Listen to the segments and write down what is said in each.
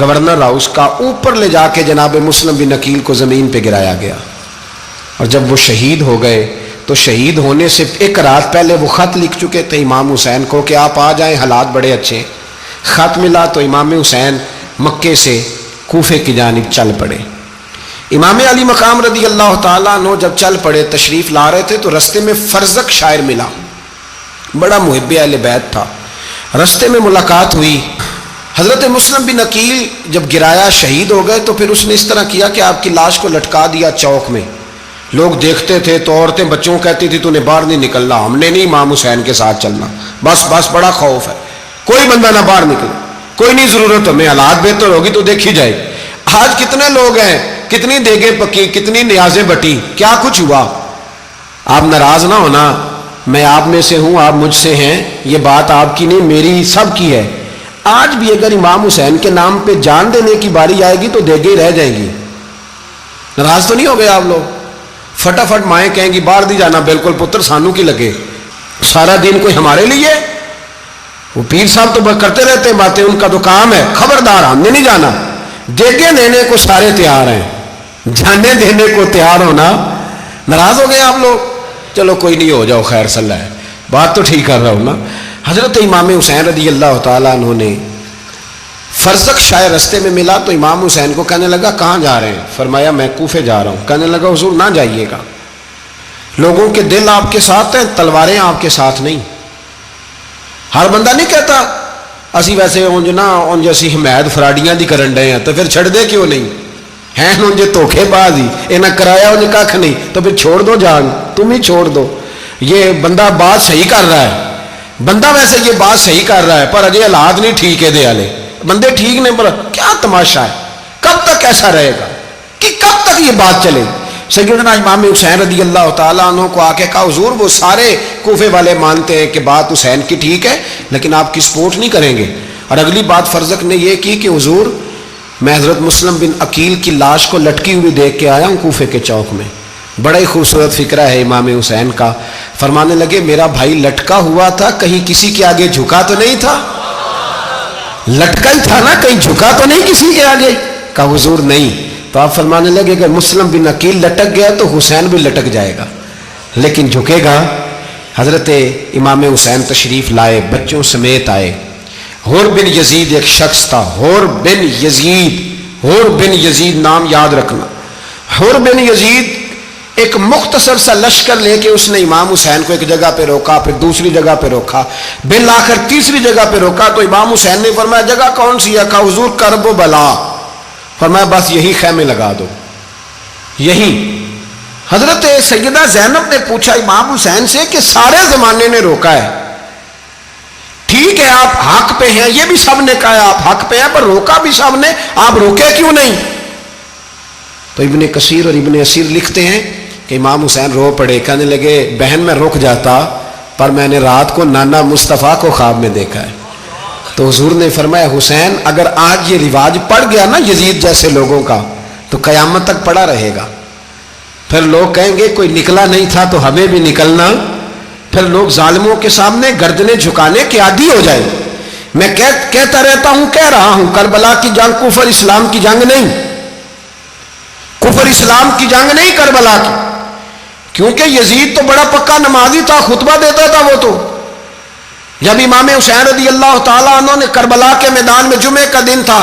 Governor house کا اوپر لے جا کے جناب مسلم بن عقیل کو زمین پہ گرایا گیا، اور جب وہ شہید ہو گئے تو شہید ہونے سے ایک رات پہلے وہ خط لکھ چکے تھے امام حسین کو کہ آپ آ جائیں، حالات بڑے اچھے۔ خط ملا تو امام حسین مکے سے کوفے کی جانب چل پڑے۔ امام علی مقام رضی اللہ تعالیٰ عنہ جب چل پڑے، تشریف لا رہے تھے تو رستے میں فرزق شاعر ملا، بڑا محب اہل بیت تھا۔ رستے میں ملاقات ہوئی، حضرت مسلم بن عقیل جب گرایا شہید ہو گئے تو پھر اس نے اس طرح کیا کہ آپ کی لاش کو لٹکا دیا چوک میں۔ لوگ دیکھتے تھے تو عورتیں بچوں کہتی تھی تو نے باہر نہیں نکلنا، ہم نے نہیں امام حسین کے ساتھ چلنا، بس بڑا خوف ہے، کوئی بندہ نہ باہر نکلے، کوئی نہیں ضرورت ہمیں، حالات بہتر ہوگی تو دیکھی جائے گی۔ آج کتنے لوگ ہیں، کتنی دیگیں پکی، کتنی نیازیں بٹی، کیا کچھ ہوا؟ آپ ناراض نہ ہونا، میں آپ میں سے ہوں، آپ مجھ سے ہیں، یہ بات آپ کی نہیں میری سب کی ہے۔ آج بھی اگر امام حسین کے نام پہ جان دینے کی باری آئے گی تو دیگیں رہ جائیں گی۔ ناراض تو نہیں ہو گئے آپ لوگ؟ فٹافٹ مائیں کہیں گی باہر دی جانا، بالکل پتر سانو کی لگے، سارا دن کوئی ہمارے لیے؟ وہ پیر صاحب تو کرتے رہتے ہیں باتیں، ان کا تو کام ہے، خبردار ہم نے نہیں جانا۔ دیگیں دینے کو سارے تیار ہیں، جانے دینے کو تیار ہونا۔ ناراض ہو گئے آپ لوگ؟ چلو کوئی نہیں، ہو جاؤ، خیر صلی اللہ ہے، بات تو ٹھیک کر رہا ہوں نا۔ حضرت امام حسین رضی اللہ تعالیٰ عنہ نے فرزق شاعر رستے میں ملا تو امام حسین کو کہنے لگا کہاں جا رہے ہیں؟ فرمایا میں کوفے جا رہا ہوں۔ کہنے لگا حضور نہ جائیے گا، لوگوں کے دل آپ کے ساتھ ہیں، تلواریں آپ کے ساتھ نہیں۔ ہر بندہ نہیں کہتا اسی ویسے اونج نہ اونج اسی حمایت فراڈیاں دی کرن ڈے ہیں تو پھر چھڑ دے کیوں نہیں؟ ہیں اونج دھوکھے باز ہی، انہیں کرایا انہیں کھ نہیں تو پھر چھوڑ دو جان، تم ہی چھوڑ دو۔ یہ بندہ بات صحیح کر رہا ہے، بندہ ویسے یہ بات صحیح کر رہا ہے پر اجے حالات نہیں ٹھیک ہے، دے والے بندے ٹھیک نہیں، پر کیا تماشا ہے، کب تک ایسا رہے گا کہ کب تک یہ بات چلے؟ سیدنا امام حسین رضی اللہ تعالیٰ عنہ کو آ کے کہا حضور وہ سارے کوفے والے مانتے ہیں کہ بات حسین کی ٹھیک ہے لیکن آپ کی سپورٹ نہیں کریں گے۔ اور اگلی بات فرزق نے یہ کی کہ حضور میں حضرت مسلم بن عقیل کی لاش کو لٹکی ہوئی دیکھ کے آیا ہوں کوفے کے چوک میں، بڑا ہی خوبصورت فکرہ ہے امام حسین کا۔ فرمانے لگے میرا بھائی لٹکا ہوا تھا، کہیں کسی کے آگے جھکا تو نہیں تھا؟ لٹکا ہی تھا نا، کہیں جھکا تو نہیں کسی کے آگے؟ کہا حضور نہیں۔ تو آپ فرمانے لگے اگر مسلم بن عقیل لٹک گیا تو حسین بھی لٹک جائے گا، لیکن جھکے گا۔ حضرت امام حسین تشریف لائے، بچوں سمیت آئے۔ حور بن یزید ایک شخص تھا، حور بن یزید نام یاد رکھنا۔ حور بن یزید ایک مختصر سا لشکر لے کے اس نے امام حسین کو ایک جگہ پہ روکا، پھر دوسری جگہ پہ روکا، بالآخر تیسری جگہ پہ روکا تو امام حسین نے فرمایا جگہ کون سی ہے؟ کہا حضور کرب و بلا۔ فرمایا بس یہی خیمے لگا دو، یہی۔ حضرت سیدہ زینب نے پوچھا امام حسین سے کہ سارے زمانے نے روکا ہے، ٹھیک ہے آپ حق پہ ہیں، یہ بھی سب نے کہا آپ حق پہ ہیں، پر روکا بھی سب نے، آپ روکے کیوں نہیں؟ تو ابن کثیر اور ابن اسیر لکھتے ہیں کہ امام حسین رو پڑے، کہنے لگے بہن میں رک جاتا پر میں نے رات کو نانا مصطفیٰ کو خواب میں دیکھا ہے۔ تو حضور نے فرمایا حسین اگر آج یہ رواج پڑ گیا نا یزید جیسے لوگوں کا تو قیامت تک پڑا رہے گا، پھر لوگ کہیں گے کوئی نکلا نہیں تھا تو ہمیں بھی نکلنا، پھر لوگ ظالموں کے سامنے گردنیں جھکانے کے عادی ہو جائیں۔ میں کہتا رہتا ہوں، کہہ رہا ہوں، کربلا کی جنگ کفر اسلام کی جنگ نہیں، کفر اسلام کی جنگ نہیں کربلا کی، کیونکہ یزید تو بڑا پکا نمازی تھا، خطبہ دیتا تھا۔ وہ تو جب امام حسین رضی اللہ تعالیٰ عنہ نے کربلا کے میدان میں جمعے کا دن تھا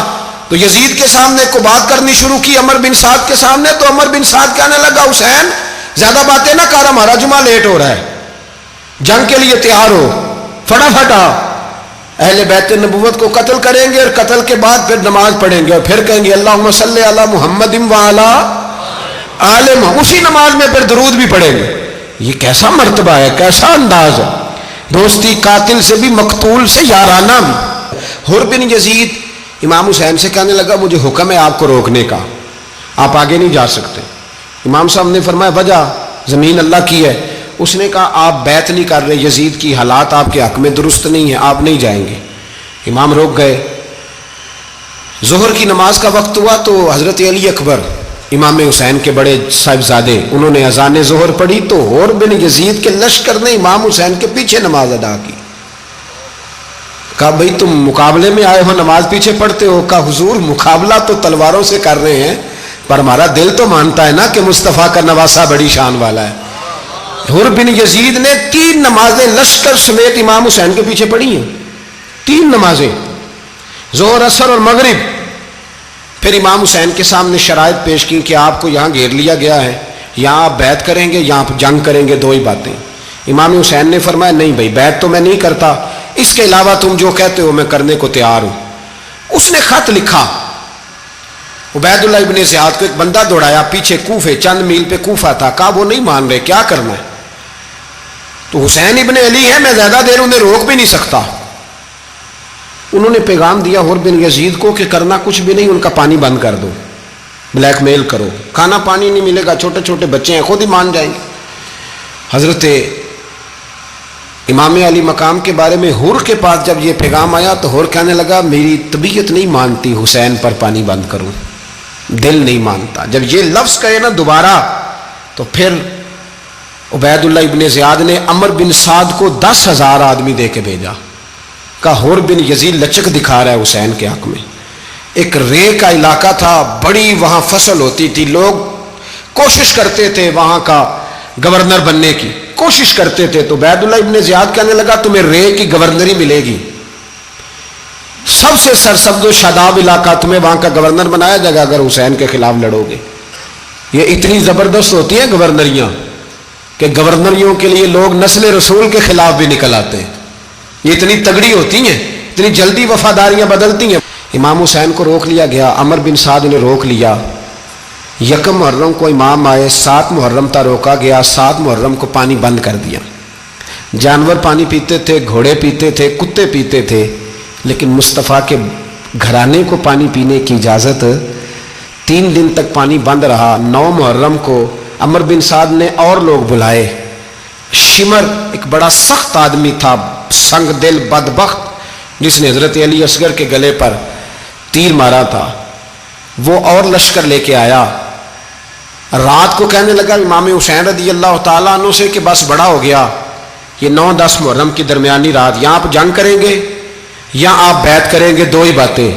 تو یزید کے سامنے کو بات کرنی شروع کی عمر بن سعد کے سامنے، تو عمر بن سعد کہنے لگا حسین زیادہ باتیں نہ کر، ہمارا جمعہ لیٹ ہو رہا ہے، جنگ کے لیے تیار ہو، فٹافٹ آ۔ اہل بیت نبوت کو قتل کریں گے اور قتل کے بعد پھر نماز پڑھیں گے اور پھر کہیں گے اللہم صلی علی محمد وعلی آل محمد، اسی نماز میں پھر درود بھی پڑھیں گے۔ یہ کیسا مرتبہ ہے، کیسا انداز ہے، دوستی قاتل سے بھی مقتول سے یارانہ بھی۔ حر بن یزید امام حسین سے کہنے لگا مجھے حکم ہے آپ کو روکنے کا، آپ آگے نہیں جا سکتے۔ امام صاحب نے فرمایا وجہ زمین اللہ کی ہے۔ اس نے کہا آپ بیعت نہیں کر رہے، یزید کی حالات آپ کے حق میں درست نہیں ہیں، آپ نہیں جائیں گے۔ امام روک گئے۔ ظہر کی نماز کا وقت ہوا تو حضرت علی اکبر امام حسین کے بڑے صاحبزادے انہوں نے اذان ظہر پڑھی تو حور بن یزید کے لشکر نے امام حسین کے پیچھے نماز ادا کی۔ کہا بھئی تم مقابلے میں آئے ہو نماز پیچھے پڑھتے ہو؟ کہا حضور مقابلہ تو تلواروں سے کر رہے ہیں پر ہمارا دل تو مانتا ہے نا کہ مصطفیٰ کا نواسہ بڑی شان والا ہے۔ حر بن یزید نے 3 نمازیں لشکر سمیت امام حسین کے پیچھے پڑھی ہیں، 3 نمازیں، ظہر عصر اور مغرب۔ پھر امام حسین کے سامنے شرائط پیش کی کہ آپ کو یہاں گھیر لیا گیا ہے، یہاں آپ بیعت کریں گے، یہاں آپ جنگ کریں گے، 2 ہی باتیں۔ امام حسین نے فرمایا نہیں بھائی بیعت تو میں نہیں کرتا، اس کے علاوہ تم جو کہتے ہو میں کرنے کو تیار ہوں۔ اس نے خط لکھا، عبید اللہ ابن زیاد کو ایک بندہ دوڑایا پیچھے کوفے، چند میل پہ کوفہ تھا، کہا وہ نہیں مان رہے، کیا کرنا ہے؟ تو حسین ابن علی ہے، میں زیادہ دیر انہیں روک بھی نہیں سکتا۔ انہوں نے پیغام دیا حر بن یزید کو کہ کرنا کچھ بھی نہیں، ان کا پانی بند کر دو، بلیک میل کرو، کھانا پانی نہیں ملے گا، چھوٹے چھوٹے بچے ہیں، خود ہی مان جائیں گے۔ حضرت امام علی مقام کے بارے میں حر کے پاس جب یہ پیغام آیا تو حر کہنے لگا میری طبیعت نہیں مانتی حسین پر پانی بند کروں، دل نہیں مانتا۔ جب یہ لفظ کہے نا دوبارہ تو پھر عبید اللہ ابن زیاد نے عمر بن سعد کو 10,000 آدمی دے کے بھیجا، کہا حر بن یزید لچک دکھا رہا ہے حسین کے حق میں۔ ایک رے کا علاقہ تھا، بڑی وہاں فصل ہوتی تھی، لوگ کوشش کرتے تھے وہاں کا گورنر بننے کی، کوشش کرتے تھے۔ تو عبید اللہ ابن زیاد کہنے لگا تمہیں رے کی گورنری ملے گی، سب سے سرسبز و شاداب علاقہ، تمہیں وہاں کا گورنر بنایا جائے گا اگر حسین کے خلاف لڑو گے۔ یہ اتنی زبردست ہوتی ہیں گورنریاں کہ گورنریوں کے لیے لوگ نسل رسول کے خلاف بھی نکل آتے ہیں، یہ اتنی تگڑی ہوتی ہیں، اتنی جلدی وفاداریاں بدلتی ہیں۔ امام حسین کو روک لیا گیا، عمر بن سعد نے روک لیا۔ 1 محرم کو امام آئے، 7 محرم تا روکا گیا، 7 محرم کو پانی بند کر دیا۔ جانور پانی پیتے تھے، گھوڑے پیتے تھے، کتے پیتے تھے، لیکن مصطفیٰ کے گھرانے کو پانی پینے کی اجازت، 3 دن تک پانی بند رہا۔ 9 محرم کو عمر بن سعد نے اور لوگ بلائے۔ شمر ایک بڑا سخت آدمی تھا، سنگ دل بدبخت، جس نے حضرت علی اصغر کے گلے پر تیر مارا تھا، وہ اور لشکر لے کے آیا۔ رات کو کہنے لگا امام حسین رضی اللہ تعالیٰ عنہ سے کہ بس بڑا ہو گیا، یہ 9-10 محرم کی درمیانی رات، یہاں آپ جنگ کریں گے یا آپ بیعت کریں گے، 2 ہی باتیں۔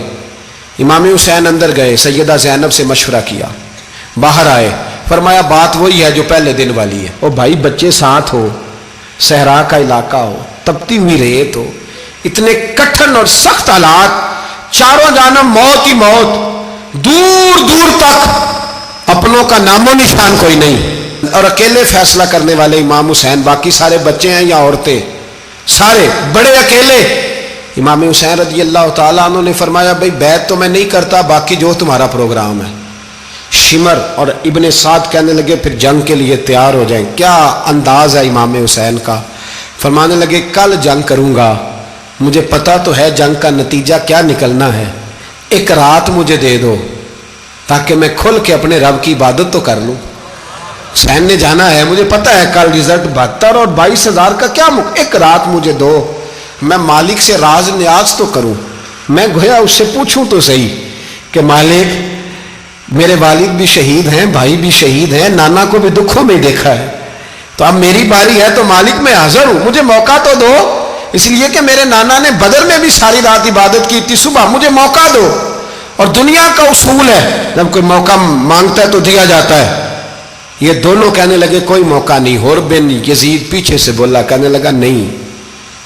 امام حسین اندر گئے، سیدہ زینب سے مشورہ کیا، باہر آئے، فرمایا بات وہی ہے جو پہلے دن والی ہے۔ او بھائی بچے ساتھ ہو، صحرا کا علاقہ ہو، تپتی ہوئی ریت ہو، اتنے کٹھن اور سخت حالات، چاروں جانب موت ہی موت، دور دور تک اپنوں کا نام و نشان کوئی نہیں، اور اکیلے فیصلہ کرنے والے امام حسین، باقی سارے بچے ہیں یا عورتیں، سارے بڑے اکیلے۔ امام حسین رضی اللہ تعالیٰ عنہ نے فرمایا بھائی بیعت تو میں نہیں کرتا، باقی جو تمہارا پروگرام ہے۔ شمر اور ابن سعد کہنے لگے پھر جنگ کے لیے تیار ہو جائیں۔ کیا انداز ہے امام حسین کا، فرمانے لگے کل جنگ کروں گا، مجھے پتا تو ہے جنگ کا نتیجہ کیا نکلنا ہے، 1 رات مجھے دے دو تاکہ میں کھل کے اپنے رب کی عبادت تو کر لوں۔ حسین نے جانا ہے، مجھے پتا ہے کل رزلٹ 72 اور 22,000 کا کیا 1 رات مجھے دو، میں مالک سے راز نیاز تو کروں، میں گویا اس سے پوچھوں تو صحیح کہ مالک میرے والد بھی شہید ہیں، بھائی بھی شہید ہیں، نانا کو بھی دکھوں میں دیکھا ہے، تو اب میری باری ہے تو مالک میں حاضر ہوں، مجھے موقع تو دو، اس لیے کہ میرے نانا نے بدر میں بھی ساری رات عبادت کی تھی، صبح مجھے موقع دو۔ اور دنیا کا اصول ہے جب کوئی موقع مانگتا ہے تو دیا جاتا ہے۔ یہ دونوں کہنے لگے کوئی موقع نہیں۔ حر بن یزید پیچھے سے بولا، کہنے لگا نہیں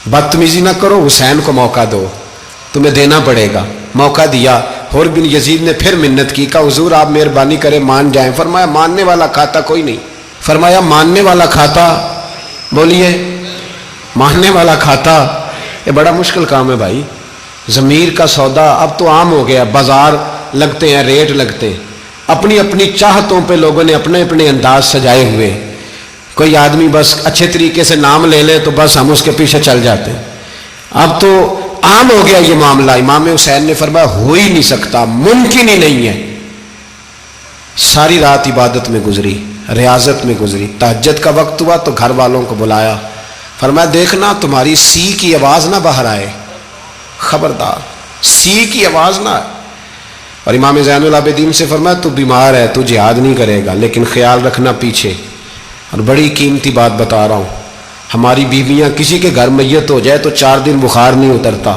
بدتمیزی نہ کرو، حسین کو موقع دو، تمہیں دینا پڑے گا۔ موقع دیا۔ حر بن یزید نے پھر منت کی، کہا حضور آپ مہربانی کریں مان جائیں۔ فرمایا ماننے والا کھاتا کوئی نہیں۔ فرمایا ماننے والا کھاتا، بولیے ماننے والا کھاتا، یہ بڑا مشکل کام ہے بھائی۔ ضمیر کا سودا اب تو عام ہو گیا، بازار لگتے ہیں، ریٹ لگتے ہیں، اپنی اپنی چاہتوں پہ لوگوں نے اپنے اپنے انداز سجائے ہوئے۔ کوئی آدمی بس اچھے طریقے سے نام لے لے تو بس ہم اس کے پیچھے چل جاتے ہیں، اب تو عام ہو گیا یہ معاملہ۔ امام حسین نے فرمایا ہو ہی نہیں سکتا، ممکن ہی نہیں ہے۔ ساری رات عبادت میں گزری، ریاضت میں گزری۔ تہجد کا وقت ہوا تو گھر والوں کو بلایا، فرمایا دیکھنا تمہاری سی کی آواز نہ باہر آئے، خبردار سی کی آواز نہ آئے۔ اور امام زین العابدین سے فرمایا تو بیمار ہے، تو جہاد نہیں کرے گا، لیکن خیال رکھنا پیچھے۔ اور بڑی قیمتی بات بتا رہا ہوں، ہماری بیویاں کسی کے گھر میت ہو جائے تو 4 دن بخار نہیں اترتا،